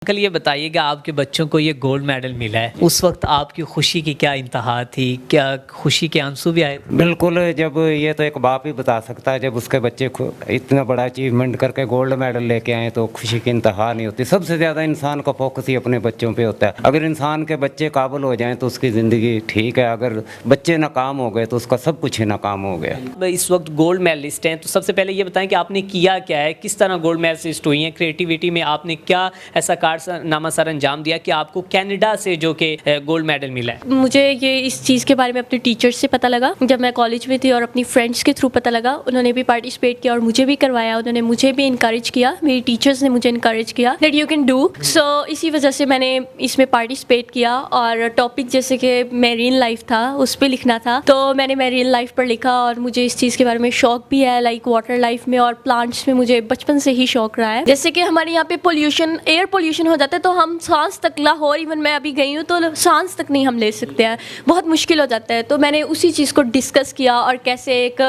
کل یہ بتائیے گا آپ کے بچوں کو یہ گولڈ میڈل ملا ہے، اس وقت آپ کی خوشی کی کیا انتہا تھی؟ کیا خوشی کے آنسو بھی آئے؟ بالکل، جب یہ تو ایک باپ ہی بتا سکتا ہے، جب اس کے بچے اتنا بڑا اچیومنٹ کر کے گولڈ میڈل لے کے آئیں تو خوشی کی انتہا نہیں ہوتی۔ سب سے زیادہ انسان کا فوکس ہی اپنے بچوں پہ ہوتا ہے۔ اگر انسان کے بچے قابل ہو جائیں تو اس کی زندگی ٹھیک ہے، اگر بچے ناکام ہو گئے تو اس کا سب کچھ ہی ناکام ہو گیا۔ اس وقت گولڈ میڈلسٹ ہیں، تو سب سے پہلے یہ بتائیں کہ آپ نے کیا کیا ہے، کس طرح گولڈ میڈلسٹ ہوئی ہیں؟ کریٹیوٹی میں آپ نے کیا ایسا کارنامہ سر انجام دیا کہ آپ کو کینیڈا سے جو کہ گولڈ میڈل ملا ہے؟ مجھے یہ اس چیز کے بارے میں اپنے ٹیچر سے پتہ لگا جب میں کالج میں تھی، اور اپنی فرینڈس کے تھرو پتہ لگا۔ انہوں نے بھی پارٹیسپیٹ کیا اور مجھے بھی کروایا، انہوں نے مجھے بھی انکریج کیا، میری ٹیچرز نے مجھے انکریج کیا that you can do so. اسی وجہ سے میں نے اس میں پارٹیسپیٹ کیا، اور ٹاپک جیسے کہ میرین لائف تھا، اس پہ لکھنا تھا، تو میں نے میرین لائف پر لکھا۔ اور مجھے اس چیز کے بارے میں شوق بھی ہے، لائک واٹر لائف میں اور پلانٹس میں مجھے بچپن سے ہی شوق رہا ہے۔ جیسے کہ ہمارے یہاں پہ پولوشن، ایئر پولوشن ہو جاتا ہے تو ہم سانس تک، لاہور ایون میں ابھی گئی ہوں تو سانس تک نہیں ہم لے سکتے ہیں، بہت مشکل ہو جاتا ہے۔ تو میں نے اسی چیز کو ڈسکس کیا، اور کیسے ایک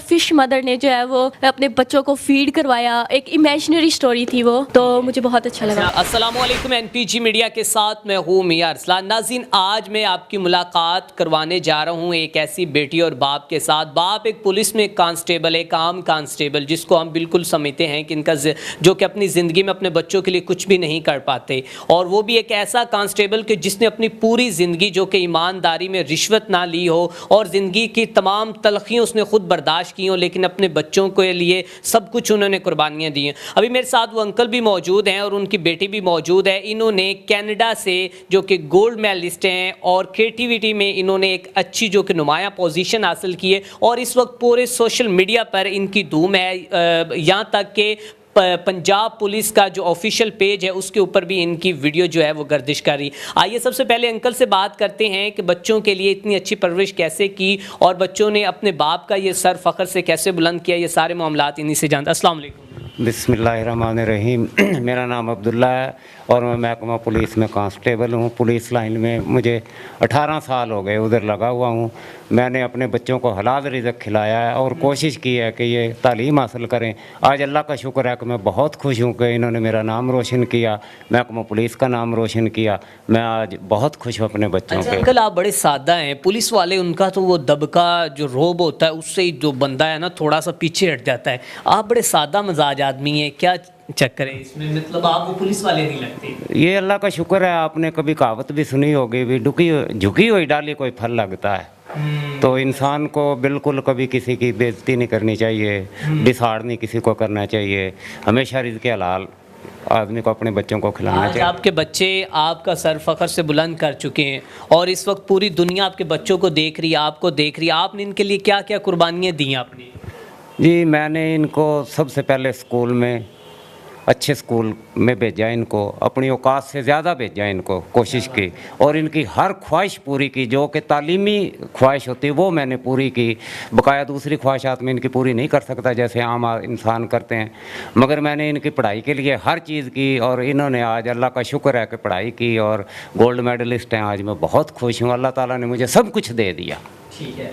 فش مدر نے جو ہے وہ اپنے بچوں کو فیڈ کروایا، ایک امیجنری اسٹوری تھی وہ، تو مجھے بہت اچھا لگا۔ السلام علیکم، NPG میڈیا کے ساتھ میں ہوں میاں ارسلان۔ ناظرین، آج میں آپ کی ملاقات کروانے جا رہا ہوں ایک ایسی بیٹی اور باپ کے ساتھ۔ باپ ایک پولیس میں ایک کانسٹیبل، ایک عام کانسٹیبل، جس کو ہم بالکل سمجھتے ہیں کہ ان کا جو کہ اپنی زندگی میں اپنے بچوں کے لیے کچھ بھی نہیں کر پاتے، اور وہ بھی ایک ایسا کانسٹیبل کہ جس نے اپنی پوری زندگی جو کہ ایمانداری میں رشوت نہ لی ہو، اور زندگی کی تمام تلخیاں اس نے خود برداشت کی ہوں، لیکن اپنے بچوں کے لیے سب کچھ انہوں نے قربانیاں دی ہیں۔ ابھی میرے ساتھ وہ انکل بھی موجود ہیں اور ان کی بیٹی بھی موجود ہے۔ انہوں نے کینیڈا سے جو کہ گولڈ میڈلسٹ ہیں، اور کریٹیوٹی میں انہوں نے ایک اچھی جو کہ نمایاں پوزیشن حاصل کی ہے، اور اس وقت پورے سوشل میڈیا پر ان کی دھوم ہے، یہاں تک کہ پنجاب پولیس کا جو آفیشیل پیج ہے اس کے اوپر بھی ان کی ویڈیو جو ہے وہ گردش کر رہی۔ آئیے سب سے پہلے انکل سے بات کرتے ہیں کہ بچوں کے لیے اتنی اچھی پرورش کیسے کی، اور بچوں نے اپنے باپ کا یہ سر فخر سے کیسے بلند کیا، یہ سارے معاملات انہی سے جانتے۔ السلام علیکم۔ بسم اللہ الرحمن الرحیم۔ میرا نام عبداللہ ہے اور میں محکمہ پولیس میں کانسٹیبل ہوں۔ پولیس لائن میں مجھے 18 سال ہو گئے ادھر لگا ہوا ہوں۔ میں نے اپنے بچوں کو حلال رزق کھلایا ہے اور کوشش کی ہے کہ یہ تعلیم حاصل کریں۔ آج اللہ کا شکر ہے کہ میں بہت خوش ہوں کہ انہوں نے میرا نام روشن کیا، محکمہ پولیس کا نام روشن کیا۔ میں آج بہت خوش ہوں اپنے بچوں پہ۔ انکل، آپ بڑے سادہ ہیں، پولیس والے ان کا تو وہ دبکا جو روب ہوتا ہے اس سے جو بندہ ہے نا تھوڑا سا پیچھے ہٹ جاتا ہے۔ آپ بڑے سادہ مزاج آدمی ہیں، کیا چکر ہے اس میں؟ مطلب آپ وہ پولیس والے نہیں لگتے؟ یہ اللہ کا شکر ہے، آپ نے کبھی کہاوت بھی سنی ہوگی بھی، جھکی ہوئی ڈالی کوئی پھل لگتا ہے۔ تو انسان کو بالکل کبھی کسی کی بے عزتی نہیں کرنی چاہیے، ڈسہارڈ نہیں کسی کو کرنا چاہیے، ہمیشہ رزق حلال آدمی کو اپنے بچوں کو کھلانا آج چاہیے۔ آپ کے بچے آپ کا سر فخر سے بلند کر چکے ہیں، اور اس وقت پوری دنیا آپ کے بچوں کو دیکھ رہی ہے، آپ کو دیکھ رہی ہے۔ آپ نے ان کے لیے کیا کیا قربانیاں دی ہیں آپ نے؟ جی، میں نے ان کو سب سے پہلے اسکول میں، اچھے اسکول میں بھیجا، ان کو اپنی اوقات سے زیادہ بھیجا، ان کو کوشش کی، اور ان کی ہر خواہش پوری کی جو کہ تعلیمی خواہش ہوتی ہے وہ میں نے پوری کی۔ بقایا دوسری خواہشات میں ان کی پوری نہیں کر سکتا جیسے عام انسان کرتے ہیں، مگر میں نے ان کی پڑھائی کے لیے ہر چیز کی، اور انہوں نے آج اللہ کا شکر ہے کہ پڑھائی کی اور گولڈ میڈلسٹ ہیں۔ آج میں بہت خوش ہوں، اللہ تعالیٰ نے مجھے سب کچھ دے دیا۔ ٹھیک ہے،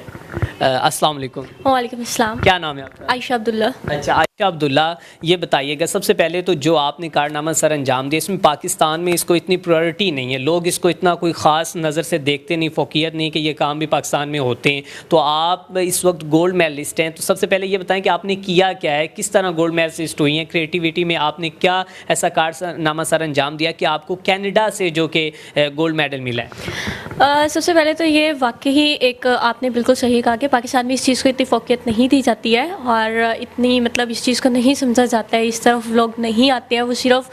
السلام علیکم۔ وعلیکم السلام۔ کیا نام ہے آپ کا؟ عائشہ عبداللہ۔ اچھا عائشہ عبداللہ، یہ بتائیے گا سب سے پہلے تو جو آپ نے کارنامہ سر انجام دیا، اس میں پاکستان میں اس کو اتنی پریورٹی نہیں ہے، لوگ اس کو اتنا کوئی خاص نظر سے دیکھتے نہیں، فوقیت نہیں کہ یہ کام بھی پاکستان میں ہوتے ہیں۔ تو آپ اس وقت گولڈ میڈلسٹ ہیں، تو سب سے پہلے یہ بتائیں کہ آپ نے کیا کیا ہے، کس طرح گولڈ میڈلسٹ ہوئی ہیں؟ کریٹیوٹی میں آپ نے کیا ایسا کارنامہ سر انجام دیا کہ آپ کو کینیڈا سے جو کہ گولڈ میڈل ملا ہے؟ سب سے پہلے تو یہ واقعی ایک آپ نے بالکل صحیح کہا کہ پاکستان میں اس چیز کو اتنی فوقیت نہیں دی جاتی ہے، اور اتنی مطلب اس چیز کو نہیں سمجھا جاتا ہے، اس طرف لوگ نہیں آتے ہیں، وہ صرف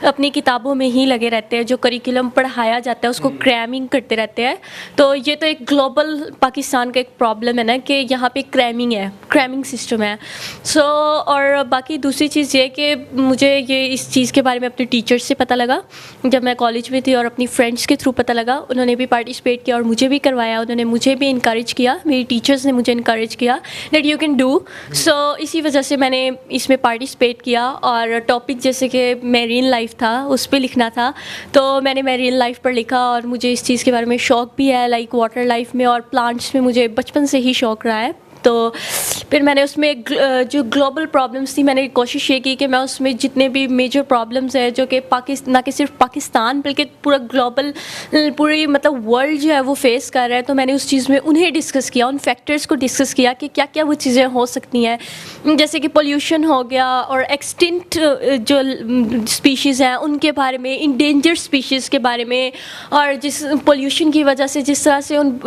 اپنی کتابوں میں ہی لگے رہتے ہیں، جو کریکولم پڑھایا جاتا ہے اس کو کریمنگ کرتے رہتے ہیں۔ تو یہ تو ایک گلوبل پاکستان کا ایک پرابلم ہے نا کہ یہاں پہ کریمنگ ہے، کریمنگ سسٹم ہے۔ اور باقی دوسری چیز یہ کہ مجھے یہ اس چیز کے بارے میں اپنے ٹیچر سے پتہ لگا جب میں کالج میں تھی، اور اپنی فرینڈس کے تھرو پتہ لگا۔ انہوں نے بھی پارٹیسپیٹ کیا اور مجھے بھی کروایا، انہوں نے مجھے بھی انکریج کیا، میری ٹیچرز نے مجھے انکریج کیا that you can do so. اسی وجہ سے میں نے اس میں پارٹیسپیٹ کیا، اور ٹاپک جیسے کہ میرین لائف تھا اس پہ لکھنا تھا، تو میں نے میرین لائف پر لکھا۔ اور مجھے اس چیز کے بارے میں شوق بھی ہے، لائک واٹر لائف میں اور پلانٹس میں مجھے بچپن سے ہی شوق رہا ہے، تو پھر میں نے اس میں جو گلوبل پرابلمس تھی میں نے کوشش یہ کی کہ میں اس میں جتنے بھی میجر پرابلمس ہیں جو کہ نہ کہ صرف پاکستان بلکہ پورا گلوبل پوری مطلب ورلڈ جو ہے وہ فیس کر رہا ہے، تو میں نے اس چیز میں انہیں ڈسکس کیا، ان فیکٹرز کو ڈسکس کیا کہ کیا کیا وہ چیزیں ہو سکتی ہیں، جیسے کہ پولیوشن ہو گیا اور ایکسٹنٹ جو اسپیشیز ہیں ان کے بارے میں، انڈینجر اسپیشیز کے بارے میں، اور جس پولیوشن کی وجہ سے جس طرح سے ان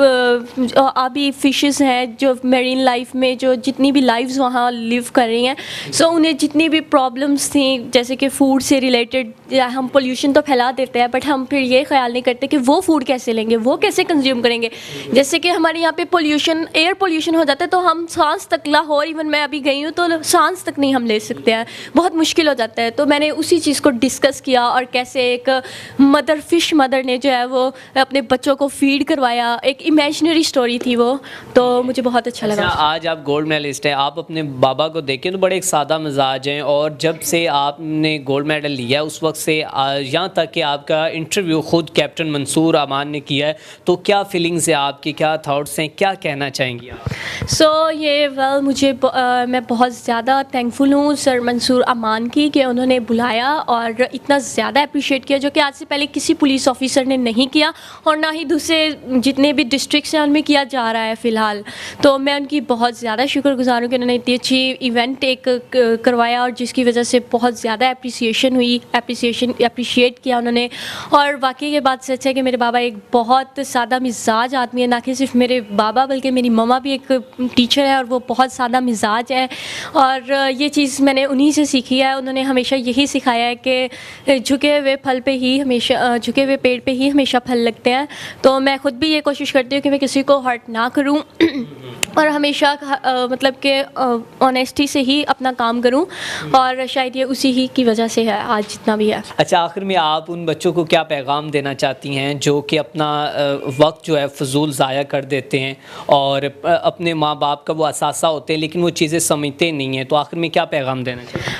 آبی فشز ہیں جو میرین لائف میں جو جتنی بھی لائفز وہاں لیو کر رہی ہیں، سو انہیں جتنی بھی پرابلمس تھیں جیسے کہ فوڈ سے ریلیٹڈ، ہم پولیوشن تو پھیلا دیتے ہیں بٹ ہم پھر یہ خیال نہیں کرتے کہ وہ فوڈ کیسے لیں گے، وہ کیسے کنزیوم کریں گے. جیسے کہ ہمارے یہاں پہ پولیوشن، ایئر پولیوشن ہو جاتا ہے تو ہم سانس تک، لاہور ایون میں ابھی گئی ہوں تو سانس تک نہیں ہم لے سکتے ہیں، بہت مشکل ہو جاتا ہے. تو میں نے اسی چیز کو ڈسکس کیا اور کیسے ایک فش مدر نے جو ہے وہ اپنے بچوں کو فیڈ کروایا، ایک امیجنری اسٹوری تھی وہ، تو مجھے بہت اچھا لگا. آج آپ گولڈ میڈلسٹ ہیں، آپ اپنے بابا کو دیکھیں تو بڑے ایک سادہ مزاج ہیں، اور جب سے آپ نے گولڈ میڈل لیا اس وقت سے یہاں تک کہ آپ کا انٹرویو خود کیپٹن منصور امان نے کیا ہے، تو کیا فیلنگز ہیں آپ کی، کیا تھاٹس ہیں، کیا کہنا چاہیں گی آپ؟ سو یہ میں بہت زیادہ تھینکفل ہوں سر منصور امان کی کہ انہوں نے بلایا اور اتنا زیادہ اپریشیٹ کیا، جو کہ آج سے پہلے کسی پولیس آفیسر نے نہیں کیا اور نہ ہی دوسرے جتنے بھی ڈسٹرکٹس ہیں ان میں کیا جا رہا ہے فی الحال. تو میں ان کی بہت زیادہ شکر گزار ہوں کہ انہوں نے اتنی اچھی ایونٹ ایک کروایا اور جس کی وجہ سے بہت زیادہ اپریسیشن ہوئی، اپریشیٹ کیا انہوں نے. اور واقعی یہ بات سچ ہے کہ میرے بابا ایک بہت سادہ مزاج آدمی ہے، نہ کہ صرف میرے بابا بلکہ میری مما بھی ایک ٹیچر ہے اور وہ بہت سادہ مزاج ہے، اور یہ چیز میں نے انہی سے سیکھی ہے. انہوں نے ہمیشہ یہی سکھایا ہے کہ جھکے ہوئے جھکے ہوئے پیڑ پہ ہی ہمیشہ پھل لگتے ہیں. تو میں خود بھی یہ کوشش کرتی ہوں کہ میں کسی کو ہرٹ نہ کروں اور ہمیشہ مطلب کہ آنیسٹی سے ہی اپنا کام کروں، اور شاید یہ اسی ہی کی وجہ سے ہے آج جتنا بھی ہے. اچھا، آخر میں آپ ان بچوں کو کیا پیغام دینا چاہتی ہیں جو کہ اپنا وقت جو ہے فضول ضائع کر دیتے ہیں اور اپنے ماں باپ کا وہ اثاثہ ہوتے ہیں لیکن وہ چیزیں سمجھتے نہیں ہیں، تو آخر میں کیا پیغام دینا چاہتے ہیں؟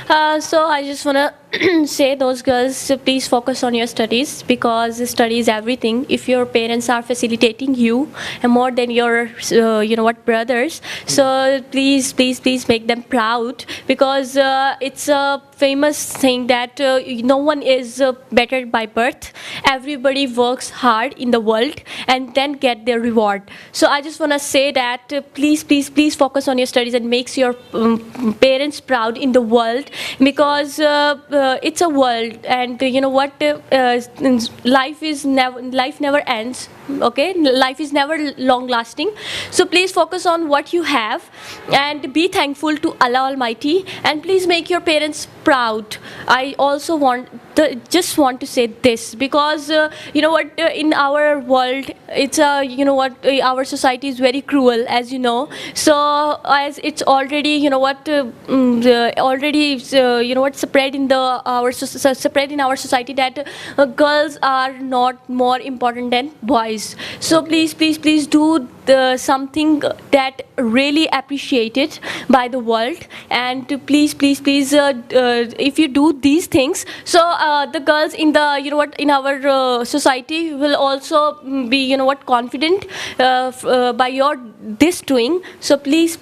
So I just want to say those girls, please focus on your studies because study is everything. If your parents are facilitating you more than your brothers, so please make them proud because it's a famous thing that no one is better by birth. Everybody works hard in the world and then get their reward. So I just want to say that please focus on your studies and makes your parents proud in the world because it's a world, and you know what, life never ends. Okay, life is never long lasting, so please focus on what you have and be thankful to Allah Almighty, and please make your parents proud. I also just want to say this because you know what, in our world it's our society is very cruel, as you know. So as it's already spread in our society that girls are not more important than boys. So please do something that really appreciated by the world, and please if you do these things, so the girls in the in our society will also be confident by your this doing. So please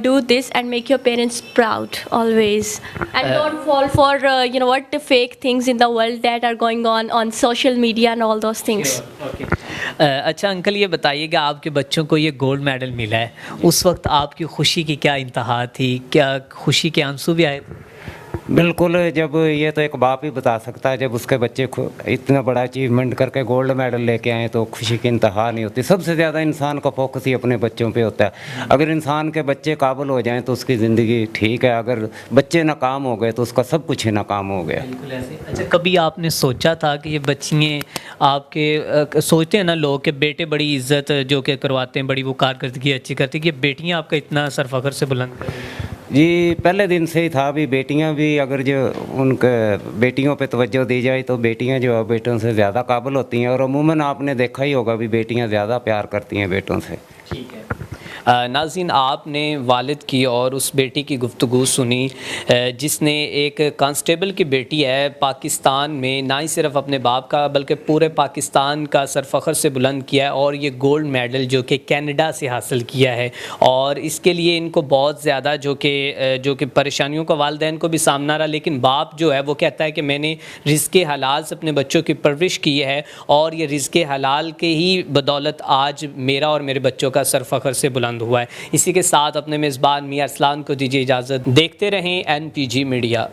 do this and make your parents proud always, and don't fall for the fake things in the world that are going on social media and all those things. Okay. اچھا uncle, یہ بتائیے کہ آپ کے بچوں کو یہ gold medal ملا ہے، اس وقت آپ کی خوشی کی کیا انتہا تھی؟ کیا خوشی کے آنسو بھی آئے تھے؟ بالکل، جب یہ تو ایک باپ ہی بتا سکتا ہے، جب اس کے بچے اتنا بڑا اچیومنٹ کر کے گولڈ میڈل لے کے آئیں تو خوشی کی انتہا نہیں ہوتی. سب سے زیادہ انسان کا فوکس ہی اپنے بچوں پہ ہوتا ہے. اگر انسان کے بچے قابل ہو جائیں تو اس کی زندگی ٹھیک ہے، اگر بچے ناکام ہو گئے تو اس کا سب کچھ ہی ناکام ہو گیا. بالکل ایسے. اچھا، کبھی آپ نے سوچا تھا کہ یہ بچیاں آپ کے سوچتے ہیں نا لوگ کہ بیٹے بڑی عزت جو کہ کرواتے ہیں، بڑی وہ کارکردگی اچھی کرتی ہیں، کہ بیٹیاں آپ کا اتنا سر فخر سے بلند کریں؟ جی پہلے دن سے ہی تھا. بھی بیٹیاں بھی اگر جو ان کے بیٹیوں پہ توجہ دی جائے تو بیٹیاں جو ہے بیٹوں سے زیادہ قابل ہوتی ہیں، اور عموماً آپ نے دیکھا ہی ہوگا بھی بیٹیاں زیادہ پیار کرتی ہیں بیٹوں سے. ٹھیک ہے. ناظرین آپ نے والد کی اور اس بیٹی کی گفتگو سنی جس نے ایک کانسٹیبل کی بیٹی ہے پاکستان میں نہ ہی صرف اپنے باپ کا بلکہ پورے پاکستان کا سر فخر سے بلند کیا ہے اور یہ گولڈ میڈل جو کہ کینیڈا سے حاصل کیا ہے اور اس کے لیے ان کو بہت زیادہ جو کہ پریشانیوں کا والدین کو بھی سامنا رہا لیکن باپ جو ہے وہ کہتا ہے کہ میں نے رزق حلال سے اپنے بچوں کی پرورش کی ہے اور یہ رزق حلال کے ہی بدولت آج میرا اور میرے بچوں کا سر فخر سے بلند ہوا ہے۔ اسی کے ساتھ اپنے میزبان میاں ارسلان کو دیجیے اجازت، دیکھتے رہیں NPG میڈیا۔